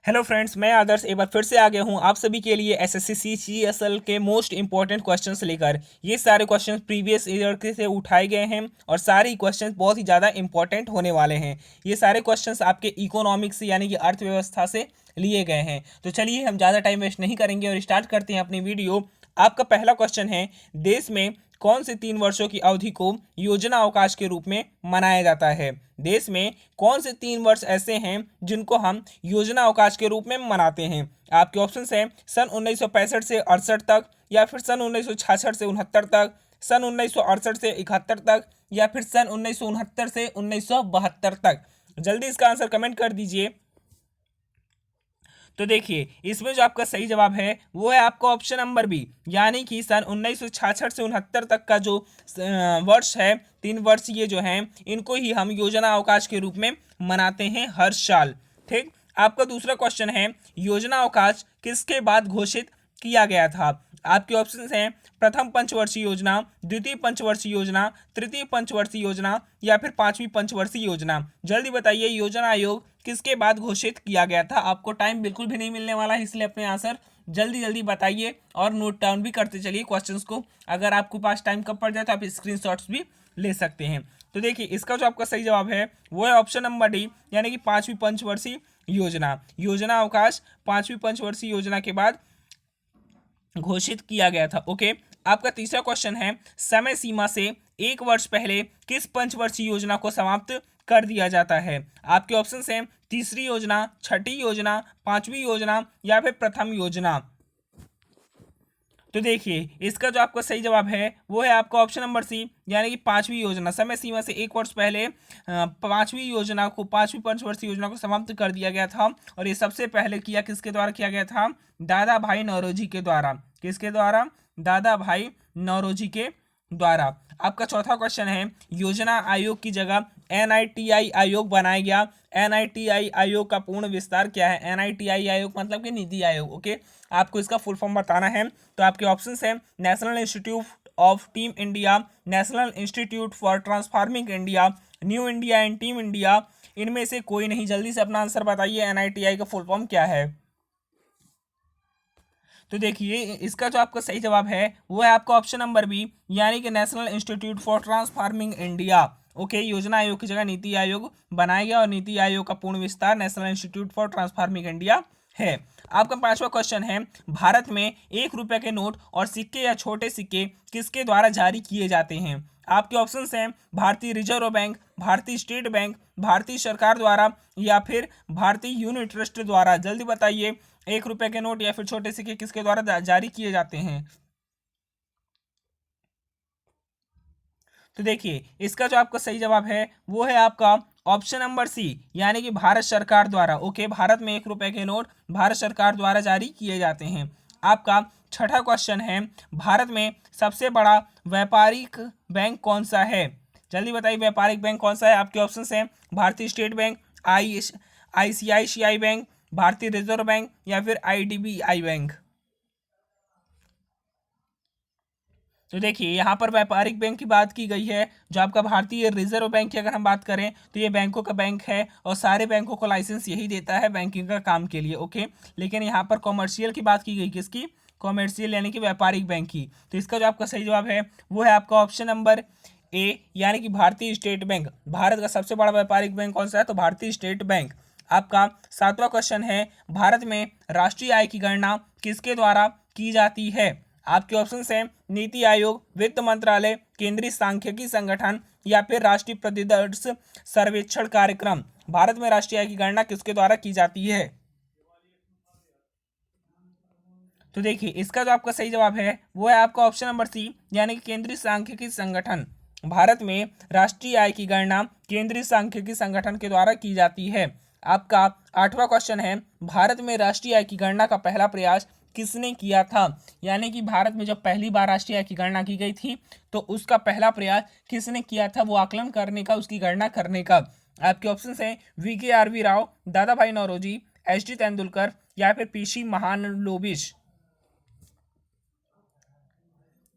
Hello friends, मैं आदर्श एक बार फिर से आ गया हूँ आप सभी के लिए एसएससी सीजीएसएल के मोस्ट इंपॉर्टेंट क्वेश्चंस लेकर। ये सारे क्वेश्चंस प्रीवियस ईयर के से उठाए गए हैं और सारे क्वेश्चंस बहुत ही ज़्यादा इंपॉर्टेंट होने वाले हैं। ये सारे क्वेश्चंस आपके इकोनॉमिक्स यानी कि अर्थव्यवस्था से लिए गए हैं। तो चलिए हम ज़्यादा टाइम वेस्ट नहीं करेंगे और स्टार्ट करते हैं अपनी वीडियो। आपका पहला क्वेश्चन है, देश में कौन से 3 वर्षों की अवधि को योजना अवकाश के रूप में मनाया जाता है? देश में कौन से 3 वर्ष ऐसे हैं जिनको हम योजना अवकाश के रूप में मनाते हैं? आपके ऑप्शंस हैं सन 1965 से 68 तक, या फिर सन 1966 से 69 तक, सन 1968 से 71 तक, या फिर सन 1969 से 1972 तक। जल्दी इसका आंसर कमेंट कर दीजिए। तो देखिए, इसमें जो आपका सही जवाब है वो है आपका ऑप्शन नंबर बी, यानी कि सन 1966 से 69 तक का जो वर्ष है, 3 वर्ष ये जो हैं इनको ही हम योजना अवकाश के रूप में मनाते हैं हर साल। ठीक। आपका दूसरा क्वेश्चन है, योजना अवकाश किसके बाद घोषित किया गया था? आपके ऑप्शंस हैं प्रथम पंचवर्षीय योजना, द्वितीय पंचवर्षीय योजना, तृतीय पंचवर्षीय योजना, या फिर पांचवी पंचवर्षीय योजना। जल्दी बताइए, योजना आयोग किसके बाद घोषित किया गया था? आपको टाइम बिल्कुल भी नहीं मिलने वाला है, इसलिए अपने आंसर जल्दी जल्दी बताइए और नोट डाउन भी करते चलिए क्वेश्चंस को। अगर आपके पास टाइम कम पड़ जाए तो आप स्क्रीनशॉट्स भी ले सकते हैं। तो देखिए, इसका जो आपका सही जवाब है वो है ऑप्शन नंबर डी, यानी कि पांचवी पंचवर्षीय योजना। योजना अवकाश पांचवी पंचवर्षीय योजना के बाद घोषित किया गया था। ओके। आपका तीसरा क्वेश्चन है, समय सीमा से 1 वर्ष पहले किस पंचवर्षीय योजना को समाप्त कर दिया जाता है? आपके ऑप्शंस हैं तीसरी योजना, छठी योजना, पांचवी योजना, या फिर प्रथम योजना। तो देखिए, इसका जो आपका सही जवाब है वो है आपका ऑप्शन नंबर सी, यानी कि पांचवी योजना। समय सीमा से 1 वर्ष पहले पांचवी पंचवर्षीय योजना को समाप्त कर दिया गया था। और ये सबसे पहले किसके द्वारा किया गया था? दादा भाई नौरोजी के द्वारा। किसके द्वारा? दादा भाई नौरोजी के द्वारा। आपका चौथा क्वेश्चन है, योजना आयोग की जगह एनआईटीआई आयोग बनाया गया। एनआईटीआई आयोग का पूर्ण विस्तार क्या है? एनआईटीआई आयोग मतलब कि नीति आयोग। ओके। आपको इसका फुल फॉर्म बताना है। तो आपके ऑप्शंस हैं national institute of team India, national institute for transforming India, new India and team India. इनमें से कोई नहीं। जल्दी से अपना आंसर बताइए, एनआईटीआई का फुल फॉर्म क्या है? तो देखिए, इसका जो आपका सही जवाब है वो है आपका ऑप्शन नंबर बी, यानी कि national institute for transforming India. Okay. योजना आयोग की जगह नीति आयोग बनाया गया और नीति आयोग का पूर्ण विस्तार national institute for transforming India है। आपका पांचवा क्वेश्चन है, भारत में 1 रुपये के नोट और सिक्के या छोटे सिक्के किसके द्वारा जारी किए जाते हैं? आपके ऑप्शंस हैं भारतीय रिजर्व बैंक, भारतीय स्टेट बैंक, भारतीय सरकार द्वारा, या फिर भारतीय यूनिट ट्रस्ट द्वारा। जल्दी बताइए, 1 रुपये के नोट या फिर छोटे सिक्के किसके द्वारा जारी किए जाते हैं? तो देखिए, इसका जो आपका सही जवाब है वो है आपका ऑप्शन नंबर सी, यानी कि भारत सरकार द्वारा। ओके। भारत में 1 रुपये के नोट भारत सरकार द्वारा जारी किए जाते हैं। आपका छठा क्वेश्चन है, भारत में सबसे बड़ा व्यापारिक बैंक कौन सा है? जल्दी बताइए, व्यापारिक बैंक कौन सा है? आपके ऑप्शंस हैं भारतीय स्टेट बैंक, आईसीआईसीआई बैंक, भारतीय रिजर्व बैंक, या फिर आईडीबीआई बैंक। तो देखिए, यहाँ पर व्यापारिक बैंक की बात की गई है। जो आपका भारतीय रिजर्व बैंक की अगर हम बात करें तो ये बैंकों का बैंक है और सारे बैंकों को लाइसेंस यही देता है बैंकिंग का काम के लिए। ओके। लेकिन यहाँ पर कॉमर्शियल की बात की गई, किसकी? कॉमर्शियल यानी कि व्यापारिक बैंक की। तो इसका जो आपका सही जवाब है वो है आपका ऑप्शन नंबर ए, यानी कि भारतीय स्टेट बैंक। भारत का सबसे बड़ा व्यापारिक बैंक कौन सा है? तो भारतीय स्टेट बैंक। आपका सातवां क्वेश्चन है, भारत में राष्ट्रीय आय की गणना किसके द्वारा की जाती है? आपके ऑप्शंस हैं नीति आयोग, वित्त मंत्रालय, केंद्रीय सांख्यिकी संगठन, या फिर राष्ट्रीय प्रतिदर्श सर्वेक्षण कार्यक्रम। भारत में राष्ट्रीय आय की गणना किसके द्वारा की जाती है? तो देखिए, इसका जो आपका सही जवाब है वो है आपका ऑप्शन नंबर सी, यानी कि केंद्रीय सांख्यिकी संगठन। भारत में राष्ट्रीय आय की गणना केंद्रीय सांख्यिकी संगठन के द्वारा की जाती है। आपका आठवां क्वेश्चन है, भारत में राष्ट्रीय आय की गणना का पहला प्रयास किसने किया था? यानी कि भारत में जब पहली बार राष्ट्रीय आय की गणना की गई थी तो उसका पहला प्रयास किसने किया था वो आकलन करने का, उसकी गणना करने का? आपके ऑप्शन हैं VKRV राव, दादा भाई नौरोजी, HD तेंदुलकर, या फिर PC महालनोबिस।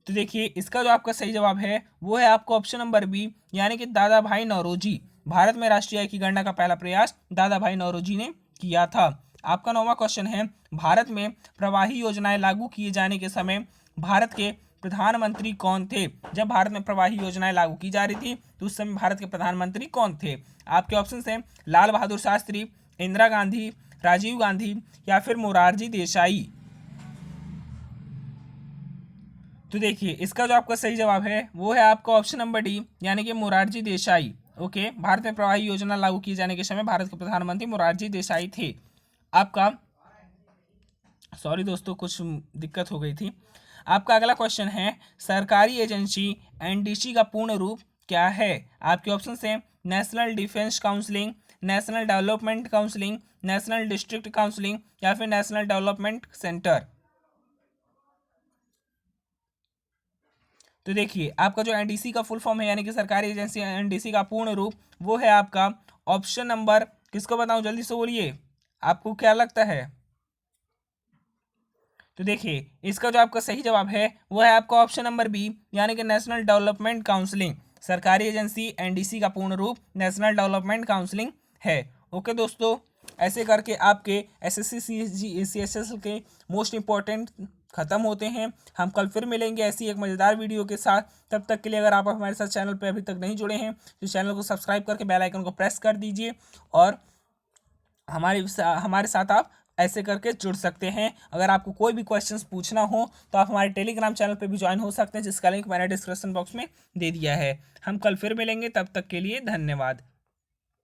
तो देखिए, इसका जो आपका सही जवाब है वो है आपका ऑप्शन नंबर बी, यानी कि दादा भाई नौरोजी। भारत में राष्ट्रीय आय की गणना का पहला प्रयास दादा भाई नौरोजी ने किया था। आपका 9वां क्वेश्चन है, भारत में प्रवाही योजनाएं लागू किए जाने के समय भारत के प्रधानमंत्री कौन थे? जब भारत में प्रवाही योजनाएं लागू की जा रही थी तो उस समय भारत के प्रधानमंत्री कौन थे? आपके ऑप्शन हैं लाल बहादुर शास्त्री, इंदिरा गांधी, राजीव गांधी या फिर मोरारजी देसाई। तो देखिए इसका जो आपका सही जवाब है वो है आपका ऑप्शन नंबर डी, यानी कि मोरारजी देसाई। ओके, भारत में प्रवाही योजना लागू किए जाने के समय भारत के प्रधानमंत्री मोरारजी देसाई थे। आपका सॉरी दोस्तों, कुछ दिक्कत हो गई थी। आपका अगला क्वेश्चन है, सरकारी एजेंसी एनडीसी का पूर्ण रूप क्या है? आपके ऑप्शन हैं national defence counselling, national development counselling, national district counselling या फिर नेशनल डेवलपमेंट सेंटर। तो देखिए आपका जो एनडीसी का फुल फॉर्म है, यानी कि सरकारी एजेंसी एनडीसी का पूर्ण रूप, वो है आपका ऑप्शन नंबर, किसको बताऊं, जल्दी से बोलिए, आपको क्या लगता है? तो देखिए इसका जो आपका सही जवाब है वो है आपका ऑप्शन नंबर बी, यानी कि नेशनल डेवलपमेंट काउंसिलिंग। सरकारी एजेंसी एनडीसी का पूर्ण रूप नेशनल डेवलपमेंट काउंसिलिंग है। ओके दोस्तों, ऐसे करके आपके एसएससी सीएचएस के मोस्ट इंपॉर्टेंट खत्म होते हैं। हम कल फिर मिलेंगे ऐसी एक मज़ेदार वीडियो के साथ। तब तक के लिए अगर आप हमारे साथ चैनल पर अभी तक नहीं जुड़े हैं तो चैनल को सब्सक्राइब करके बेल आइकन को प्रेस कर दीजिए, और हमारे साथ आप ऐसे करके जुड़ सकते हैं। अगर आपको कोई भी क्वेश्चंस पूछना हो तो आप हमारे टेलीग्राम चैनल पे भी ज्वाइन हो सकते हैं, जिसका लिंक मैंने डिस्क्रिप्शन बॉक्स में दे दिया है। हम कल फिर मिलेंगे, तब तक के लिए धन्यवाद।